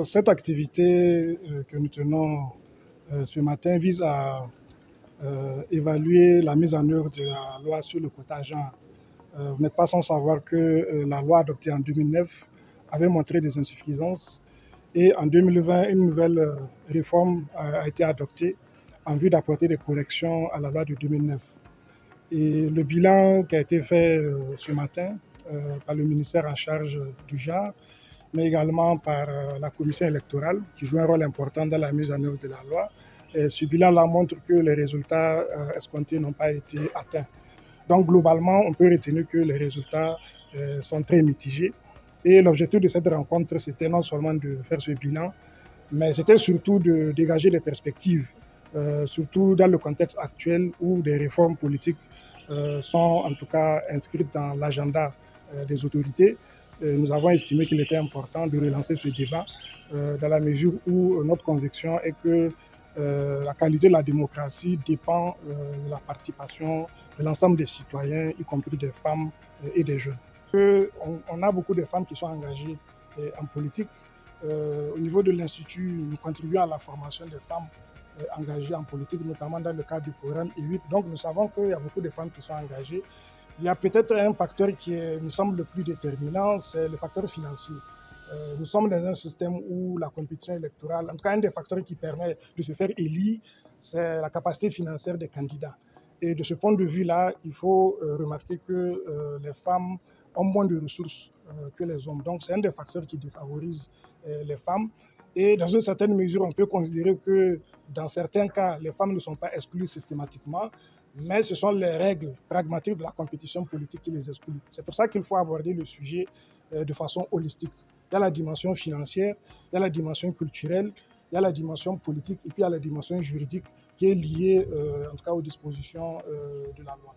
Cette activité que nous tenons ce matin vise à évaluer la mise en œuvre de la loi sur le quota genre. Vous n'êtes pas sans savoir que la loi adoptée en 2009 avait montré des insuffisances et en 2020, une nouvelle réforme a été adoptée en vue d'apporter des corrections à la loi de 2009. Et le bilan qui a été fait ce matin par le ministère en charge du genre, mais également par la commission électorale qui joue un rôle important dans la mise en œuvre de la loi. Et ce bilan-là montre que les résultats escomptés n'ont pas été atteints. Donc globalement, on peut retenir que les résultats sont très mitigés. Et l'objectif de cette rencontre, c'était non seulement de faire ce bilan, mais c'était surtout de dégager des perspectives, surtout dans le contexte actuel où des réformes politiques sont en tout cas inscrites dans l'agenda des autorités. Nous avons estimé qu'il était important de relancer ce débat dans la mesure où notre conviction est que la qualité de la démocratie dépend de la participation de l'ensemble des citoyens, y compris des femmes et des jeunes. On a beaucoup de femmes qui sont engagées en politique. Au niveau de l'Institut, nous contribuons à la formation des femmes engagées en politique, notamment dans le cadre du programme I8. Donc nous savons qu'il y a beaucoup de femmes qui sont engagées. Il y a peut-être un facteur qui me semble le plus déterminant, c'est le facteur financier. Nous sommes dans un système où la compétition électorale, en tout cas un des facteurs qui permet de se faire élire, c'est la capacité financière des candidats. Et de ce point de vue-là, il faut remarquer que les femmes ont moins de ressources que les hommes. Donc c'est un des facteurs qui défavorise les femmes. Et dans une certaine mesure, on peut considérer que dans certains cas, les femmes ne sont pas exclues systématiquement, mais ce sont les règles pragmatiques de la compétition politique qui les excluent. C'est pour ça qu'il faut aborder le sujet de façon holistique. Il y a la dimension financière, il y a la dimension culturelle, il y a la dimension politique et puis il y a la dimension juridique qui est liée en tout cas aux dispositions de la loi.